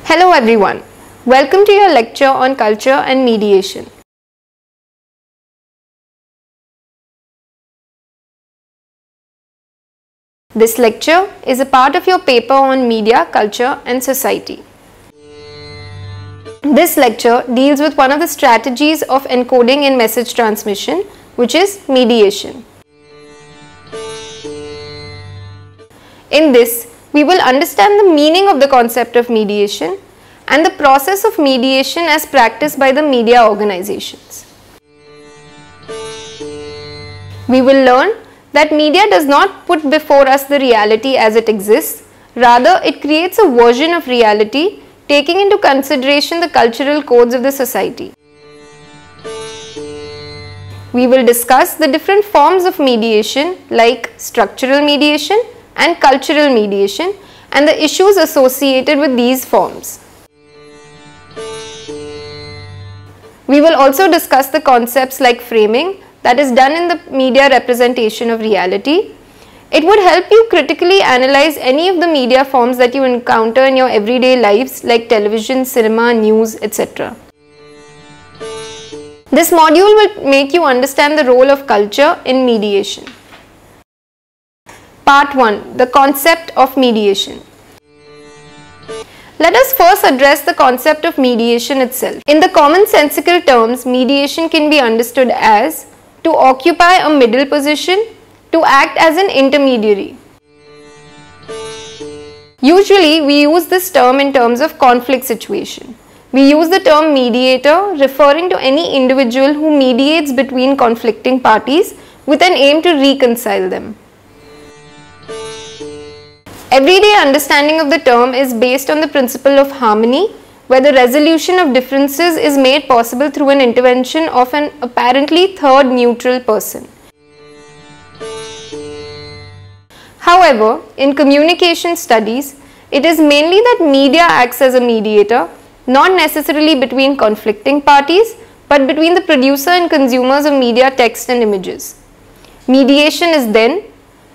Hello everyone, welcome to your lecture on culture and mediation. This lecture is a part of your paper on media, culture and society. This lecture deals with one of the strategies of encoding in message transmission, which is mediation. In this, we will understand the meaning of the concept of mediation and the process of mediation as practiced by the media organizations. We will learn that media does not put before us the reality as it exists, rather it creates a version of reality taking into consideration the cultural codes of the society. We will discuss the different forms of mediation like structural mediation and cultural mediation and the issues associated with these forms. We will also discuss the concepts like framing that is done in the media representation of reality. It would help you critically analyze any of the media forms that you encounter in your everyday lives like television, cinema, news, etc. This module will make you understand the role of culture in mediation. Part 1. The concept of mediation. Let us first address the concept of mediation itself. In the commonsensical terms, mediation can be understood as to occupy a middle position, to act as an intermediary. Usually, we use this term in terms of conflict situation. We use the term mediator referring to any individual who mediates between conflicting parties with an aim to reconcile them. Everyday understanding of the term is based on the principle of harmony, where the resolution of differences is made possible through an intervention of an apparently third neutral person. However, in communication studies, it is mainly that media acts as a mediator, not necessarily between conflicting parties, but between the producer and consumers of media, text and images. Mediation is then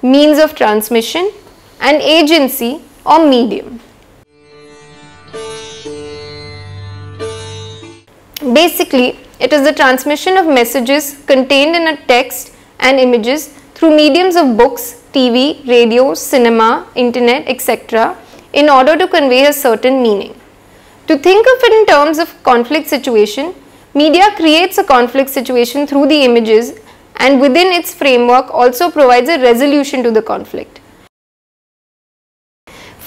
means of transmission and agency or medium. Basically, it is the transmission of messages contained in a text and images through mediums of books, TV, radio, cinema, internet, etc. in order to convey a certain meaning. To think of it in terms of conflict situation, media creates a conflict situation through the images and within its framework also provides a resolution to the conflict.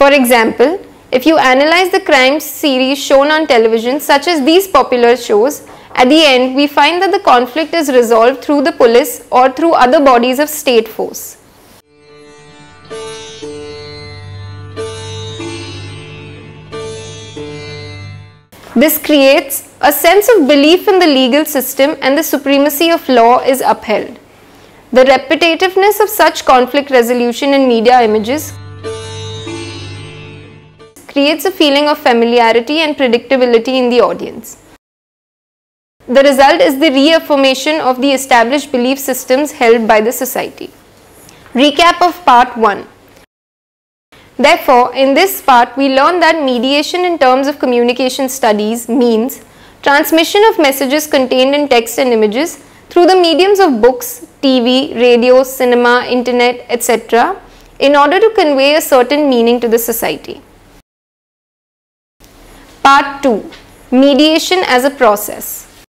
For example, if you analyze the crime series shown on television such as these popular shows, at the end we find that the conflict is resolved through the police or through other bodies of state force. This creates a sense of belief in the legal system and the supremacy of law is upheld. The repetitiveness of such conflict resolution in media images creates a feeling of familiarity and predictability in the audience. The result is the reaffirmation of the established belief systems held by the society. Recap of part 1. Therefore, in this part, we learn that mediation in terms of communication studies means transmission of messages contained in text and images through the mediums of books, TV, radio, cinema, internet, etc. in order to convey a certain meaning to the society. Part 2. Mediation as a process.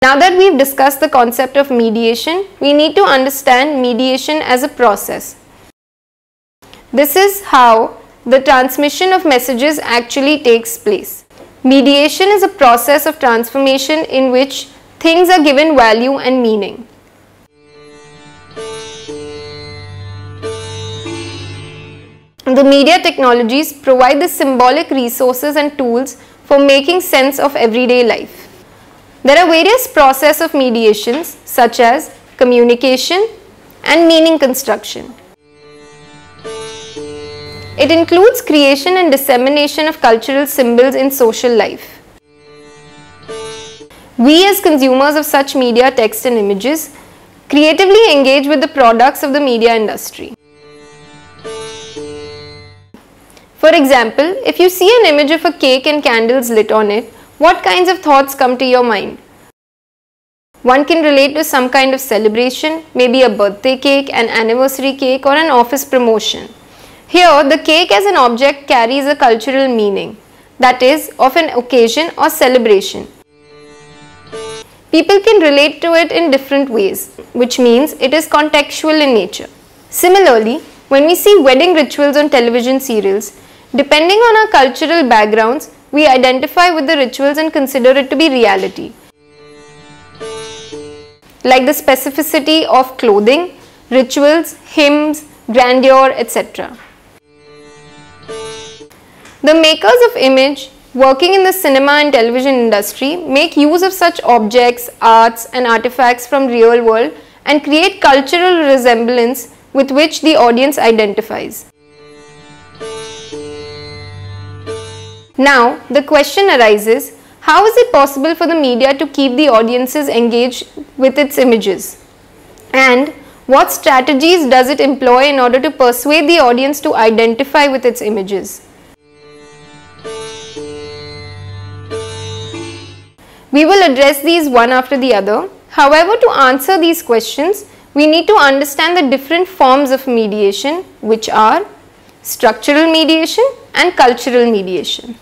Now that we've discussed the concept of mediation, we need to understand mediation as a process. This is how the transmission of messages actually takes place. Mediation is a process of transformation in which things are given value and meaning. The media technologies provide the symbolic resources and tools for making sense of everyday life. There are various processes of mediations such as communication and meaning construction. It includes creation and dissemination of cultural symbols in social life. We as consumers of such media, text and images creatively engage with the products of the media industry. For example, if you see an image of a cake and candles lit on it, what kinds of thoughts come to your mind? One can relate to some kind of celebration, maybe a birthday cake, an anniversary cake or an office promotion. Here, the cake as an object carries a cultural meaning, that is, of an occasion or celebration. People can relate to it in different ways, which means it is contextual in nature. Similarly, when we see wedding rituals on television serials, depending on our cultural backgrounds, we identify with the rituals and consider it to be reality. Like the specificity of clothing, rituals, hymns, grandeur, etc. The makers of image working in the cinema and television industry make use of such objects, arts and artifacts from real world and create cultural resemblance with which the audience identifies. Now, the question arises, how is it possible for the media to keep the audiences engaged with its images? And what strategies does it employ in order to persuade the audience to identify with its images? We will address these one after the other. However, to answer these questions, we need to understand the different forms of mediation, which are structural mediation and cultural mediation.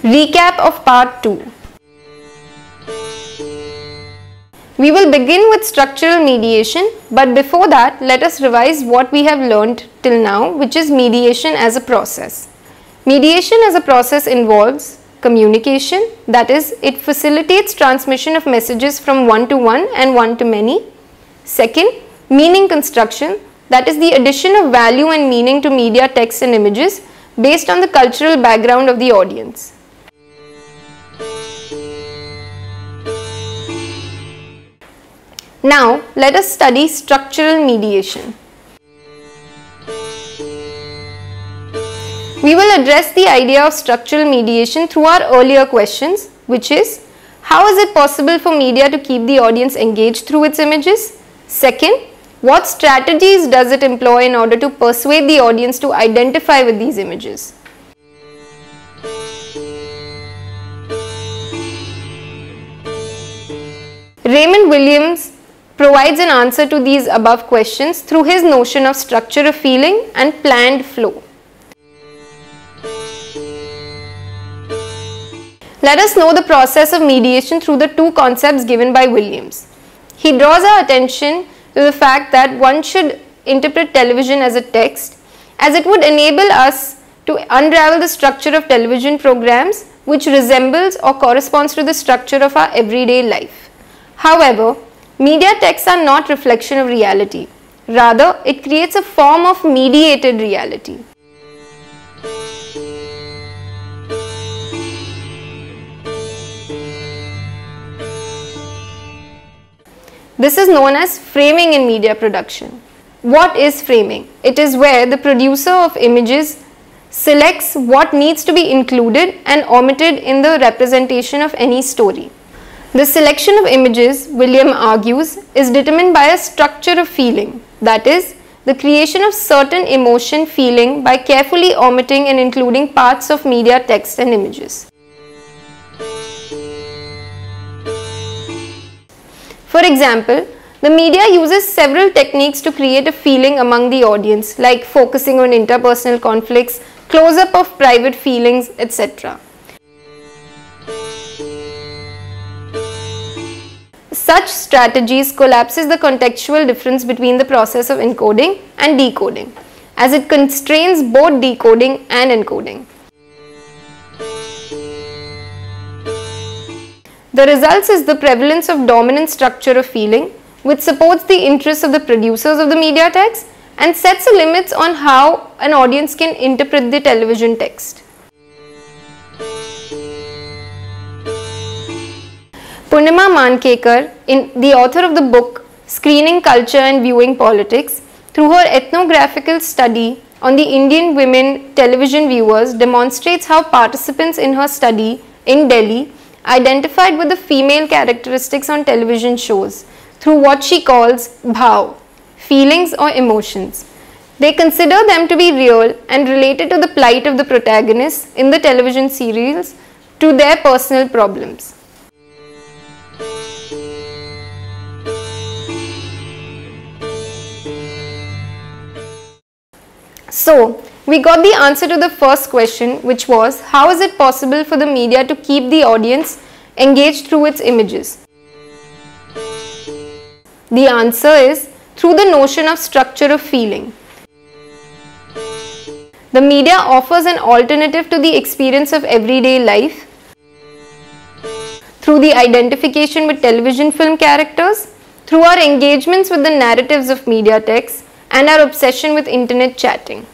Recap of part 2. We will begin with structural mediation, but before that, let us revise what we have learned till now, which is mediation as a process. Mediation as a process involves communication, that is, it facilitates transmission of messages from one to one and one to many. Second, meaning construction, that is the addition of value and meaning to media, text and images based on the cultural background of the audience. Now, let us study structural mediation. We will address the idea of structural mediation through our earlier questions, which is, how is it possible for media to keep the audience engaged through its images? Second, what strategies does it employ in order to persuade the audience to identify with these images? Raymond Williams provides an answer to these above questions through his notion of structure of feeling and planned flow. Let us know the process of mediation through the two concepts given by Williams. He draws our attention to the fact that one should interpret television as a text, as it would enable us to unravel the structure of television programs which resembles or corresponds to the structure of our everyday life. However, media texts are not reflection of reality. Rather, it creates a form of mediated reality. This is known as framing in media production. What is framing? It is where the producer of images selects what needs to be included and omitted in the representation of any story. The selection of images, William argues, is determined by a structure of feeling, that is, the creation of certain emotion feeling by carefully omitting and including parts of media, text and images. For example, the media uses several techniques to create a feeling among the audience, like focusing on interpersonal conflicts, close-up of private feelings, etc. Such strategies collapses the contextual difference between the process of encoding and decoding, as it constrains both decoding and encoding. The results is the prevalence of dominant structure of feeling, which supports the interests of the producers of the media text and sets the limits on how an audience can interpret the television text. Purnima Mankekar, the author of the book Screening Culture and Viewing Politics, through her ethnographical study on the Indian women television viewers, demonstrates how participants in her study in Delhi identified with the female characteristics on television shows through what she calls bhav, feelings or emotions. They consider them to be real and related to the plight of the protagonists in the television serials, to their personal problems. So, we got the answer to the first question, which was, how is it possible for the media to keep the audience engaged through its images? The answer is through the notion of structure of feeling. The media offers an alternative to the experience of everyday life through the identification with television film characters, through our engagements with the narratives of media texts, and our obsession with internet chatting.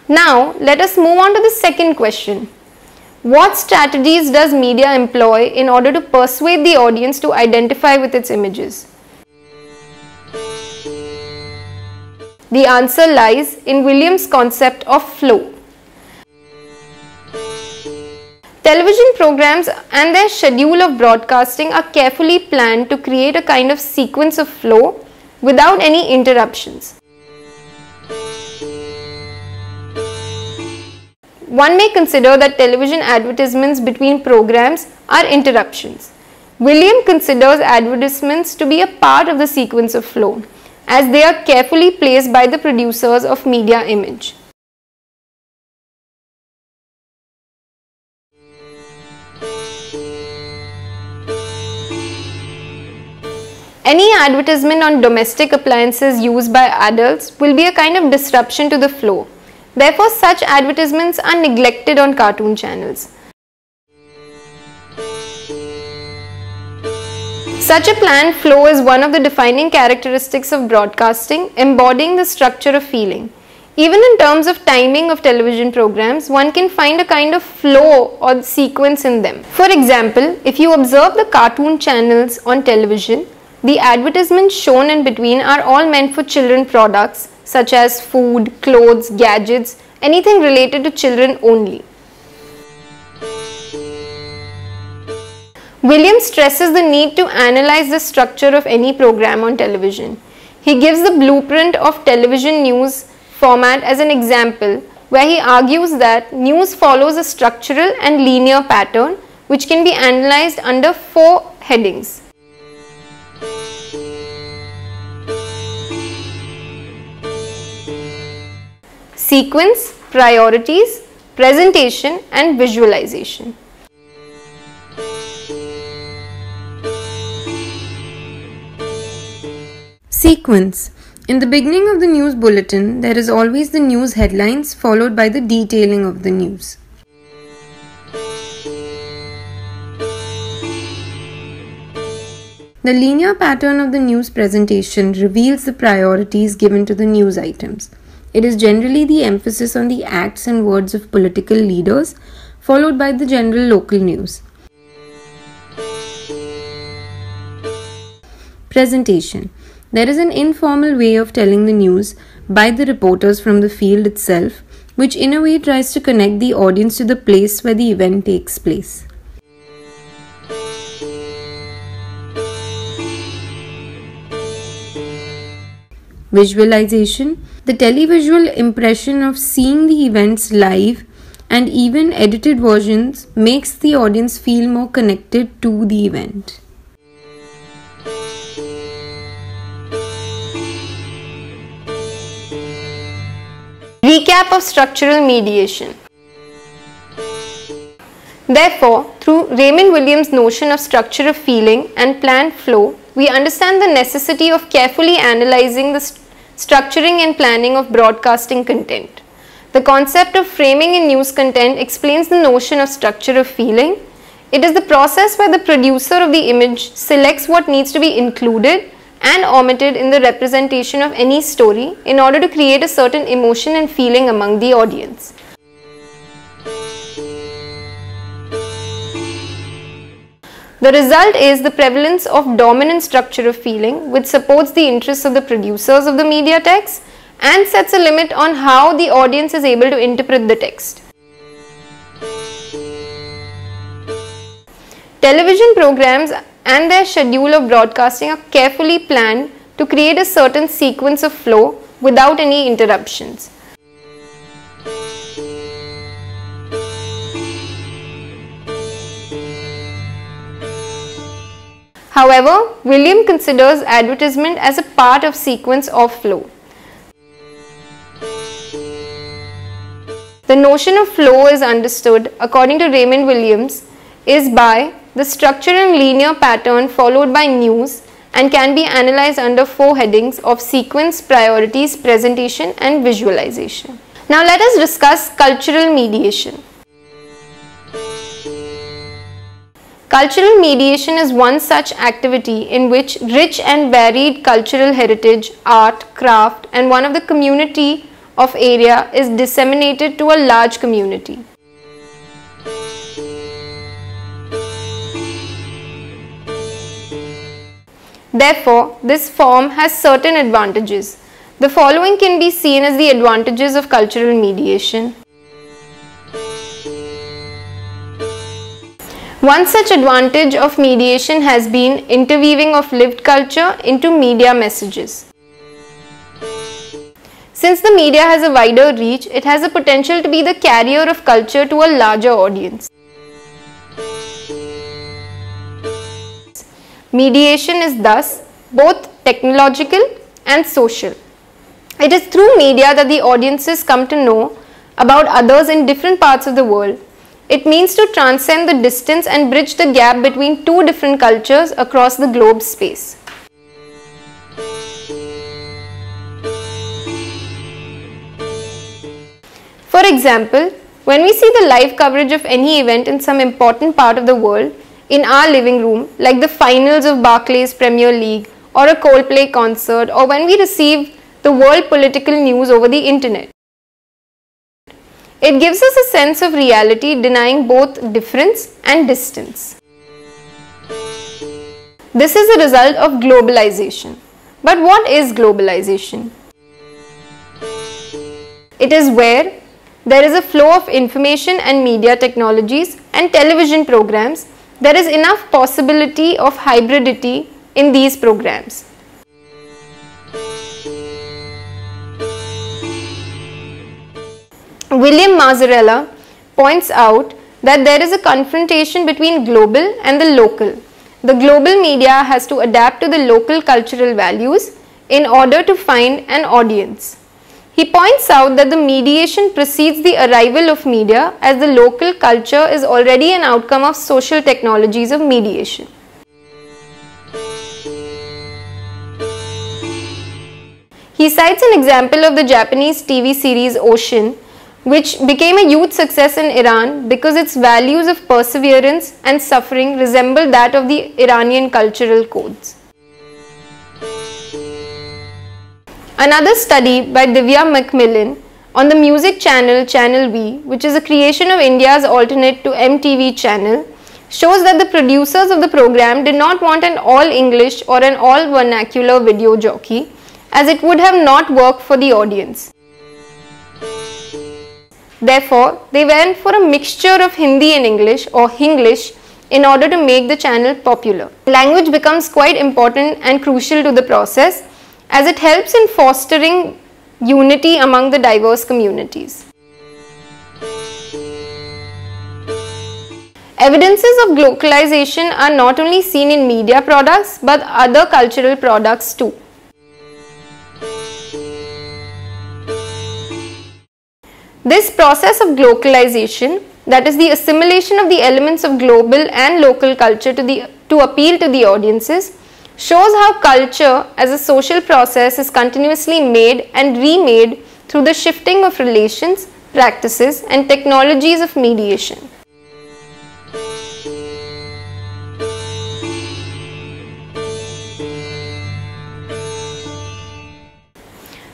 Now, let us move on to the second question. What strategies does media employ in order to persuade the audience to identify with its images? The answer lies in Williams' concept of flow. Television programs and their schedule of broadcasting are carefully planned to create a kind of sequence of flow without any interruptions. One may consider that television advertisements between programs are interruptions. William considers advertisements to be a part of the sequence of flow, as they are carefully placed by the producers of media image. Any advertisement on domestic appliances used by adults will be a kind of disruption to the flow. Therefore, such advertisements are neglected on cartoon channels. Such a planned flow is one of the defining characteristics of broadcasting, embodying the structure of feeling. Even in terms of timing of television programs, one can find a kind of flow or sequence in them. For example, if you observe the cartoon channels on television, the advertisements shown in between are all meant for children products such as food, clothes, gadgets, anything related to children only. William stresses the need to analyze the structure of any program on television. He gives the blueprint of television news format as an example, where he argues that news follows a structural and linear pattern which can be analyzed under 4 headings. Sequence, priorities, presentation, and visualization. Sequence. In the beginning of the news bulletin, there is always the news headlines followed by the detailing of the news. The linear pattern of the news presentation reveals the priorities given to the news items. It is generally the emphasis on the acts and words of political leaders, followed by the general local news. Presentation. There is an informal way of telling the news by the reporters from the field itself, which in a way tries to connect the audience to the place where the event takes place. Visualization. The televisual impression of seeing the events live and even edited versions makes the audience feel more connected to the event. Recap of structural mediation. Therefore, through Raymond Williams' notion of structure of feeling and planned flow, we understand the necessity of carefully analyzing the structuring and planning of broadcasting content. The concept of framing in news content explains the notion of structure of feeling. It is the process where the producer of the image selects what needs to be included and omitted in the representation of any story in order to create a certain emotion and feeling among the audience. The result is the prevalence of dominant structure of feeling, which supports the interests of the producers of the media text and sets a limit on how the audience is able to interpret the text. Television programs and their schedule of broadcasting are carefully planned to create a certain sequence of flow without any interruptions. However, William considers advertisement as a part of sequence of flow. The notion of flow is understood, according to Raymond Williams, is by the structure and linear pattern followed by news and can be analyzed under 4 headings of sequence, priorities, presentation and visualization. Now let us discuss cultural mediation. Cultural mediation is one such activity in which rich and varied cultural heritage, art, craft and one of the community of area is disseminated to a large community. Therefore, this form has certain advantages. The following can be seen as the advantages of cultural mediation. One such advantage of mediation has been interweaving of lived culture into media messages. Since the media has a wider reach, it has the potential to be the carrier of culture to a larger audience. Mediation is thus both technological and social. It is through media that the audiences come to know about others in different parts of the world. It means to transcend the distance and bridge the gap between 2 different cultures across the globe space. For example, when we see the live coverage of any event in some important part of the world in our living room, like the finals of Barclays Premier League or a Coldplay concert, or when we receive the world political news over the internet, it gives us a sense of reality, denying both difference and distance. This is a result of globalization. But what is globalization? It is where there is a flow of information and media technologies and television programs. There is enough possibility of hybridity in these programs. William Mazzarella points out that there is a confrontation between global and the local. The global media has to adapt to the local cultural values in order to find an audience. He points out that the mediation precedes the arrival of media, as the local culture is already an outcome of social technologies of mediation. He cites an example of the Japanese TV series Ocean, which became a huge success in Iran because its values of perseverance and suffering resemble that of the Iranian cultural codes. Another study by Vidya-mitra on the music channel Channel V, which is a creation of India's alternate to MTV channel, shows that the producers of the program did not want an all-English or an all-vernacular video jockey, as it would have not worked for the audience. Therefore, they went for a mixture of Hindi and English or Hinglish in order to make the channel popular. Language becomes quite important and crucial to the process, as it helps in fostering unity among the diverse communities. Evidences of globalization are not only seen in media products but other cultural products too. This process of globalization, that is the assimilation of the elements of global and local culture to appeal to the audiences, shows how culture as a social process is continuously made and remade through the shifting of relations, practices and technologies of mediation.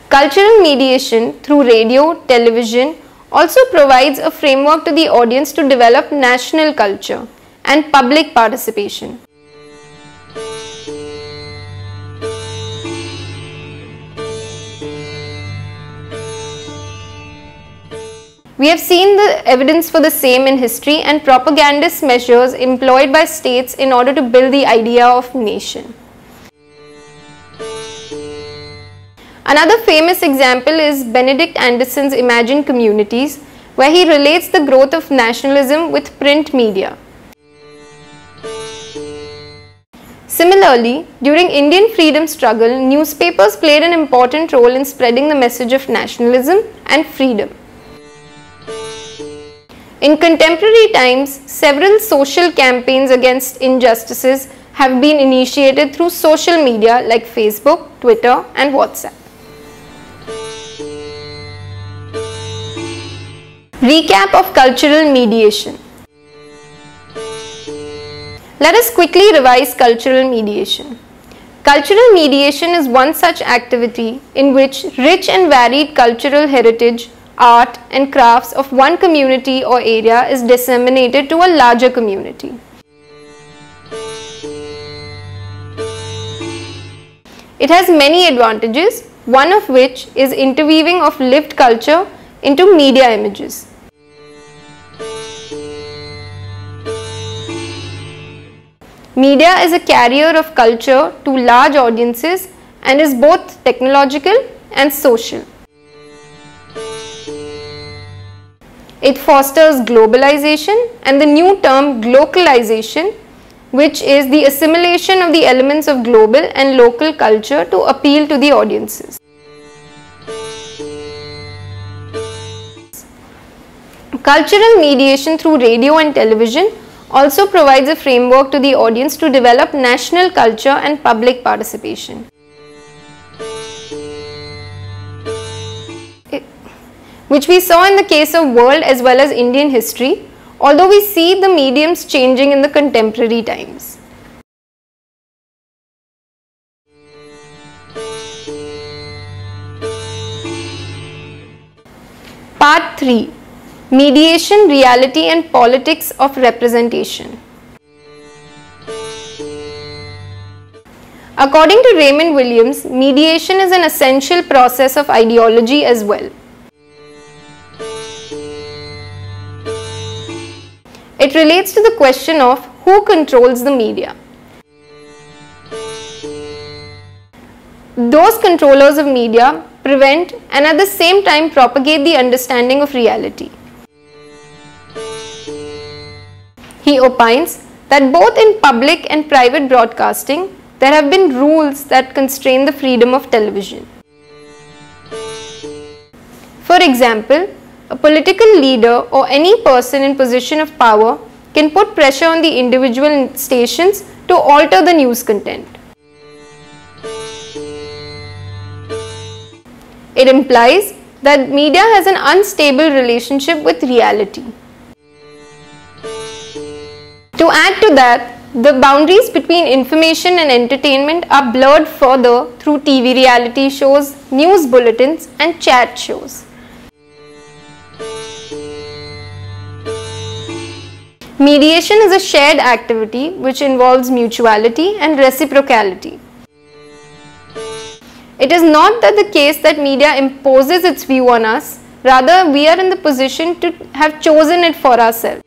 Cultural mediation through radio, television also provides a framework to the audience to develop national culture and public participation. We have seen the evidence for the same in history and propagandist measures employed by states in order to build the idea of nation. Another famous example is Benedict Anderson's Imagined Communities, where he relates the growth of nationalism with print media. Similarly, during Indian freedom struggle, newspapers played an important role in spreading the message of nationalism and freedom. In contemporary times, several social campaigns against injustices have been initiated through social media like Facebook, Twitter, and WhatsApp. Recap of cultural mediation. Let us quickly revise cultural mediation. Cultural mediation is one such activity in which rich and varied cultural heritage, art, and crafts of one community or area is disseminated to a larger community. It has many advantages, one of which is interweaving of lived culture into media images. Media is a carrier of culture to large audiences and is both technological and social. It fosters globalization and the new term glocalization, which is the assimilation of the elements of global and local culture to appeal to the audiences. Cultural mediation through radio and television also provides a framework to the audience to develop national culture and public participation, which we saw in the case of world as well as Indian history, although we see the mediums changing in the contemporary times. Part 3. Mediation, Reality and Politics of Representation. According to Raymond Williams, mediation is an essential process of ideology as well. It relates to the question of who controls the media. Those controllers of media prevent and at the same time propagate the understanding of reality. He opines that both in public and private broadcasting, there have been rules that constrain the freedom of television. For example, a political leader or any person in position of power can put pressure on the individual stations to alter the news content. It implies that media has an unstable relationship with reality. To add to that, the boundaries between information and entertainment are blurred further through TV reality shows, news bulletins, and chat shows. Mediation is a shared activity which involves mutuality and reciprocity. It is not the case that media imposes its view on us, rather we are in the position to have chosen it for ourselves.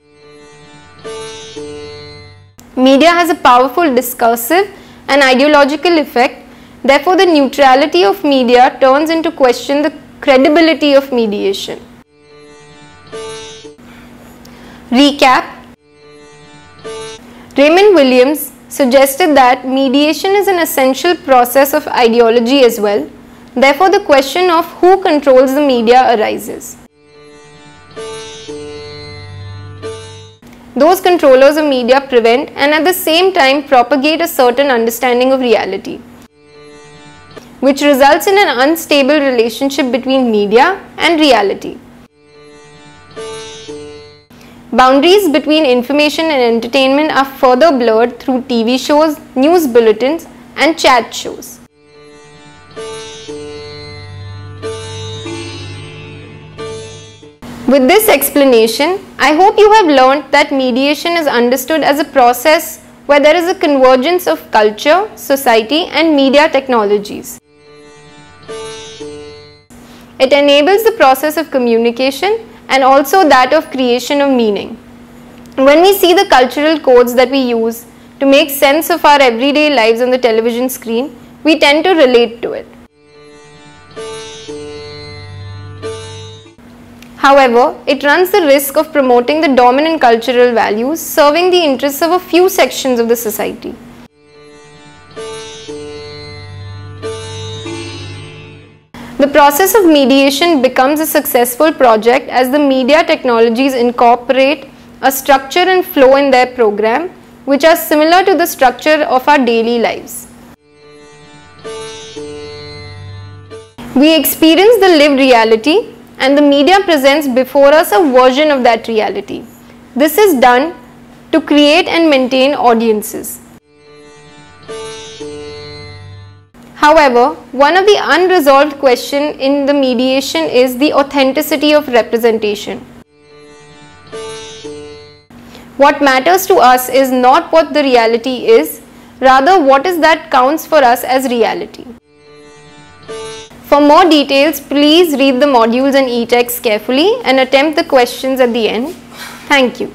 Media has a powerful discursive and ideological effect, therefore the neutrality of media turns into question the credibility of mediation. Recap. Raymond Williams suggested that mediation is an essential process of ideology as well, therefore the question of who controls the media arises. Those controllers of media prevent and at the same time propagate a certain understanding of reality, which results in an unstable relationship between media and reality. Boundaries between information and entertainment are further blurred through TV shows, news bulletins, and chat shows. With this explanation, I hope you have learnt that mediation is understood as a process where there is a convergence of culture, society, and media technologies. It enables the process of communication and also that of creation of meaning. When we see the cultural codes that we use to make sense of our everyday lives on the television screen, we tend to relate to it. However, it runs the risk of promoting the dominant cultural values, serving the interests of a few sections of the society. The process of mediation becomes a successful project as the media technologies incorporate a structure and flow in their program which are similar to the structure of our daily lives. We experience the lived reality and the media presents before us a version of that reality. This is done to create and maintain audiences. However, one of the unresolved questions in the mediation is the authenticity of representation. What matters to us is not what the reality is, rather what is that counts for us as reality. For more details, please read the modules and e-text carefully and attempt the questions at the end. Thank you.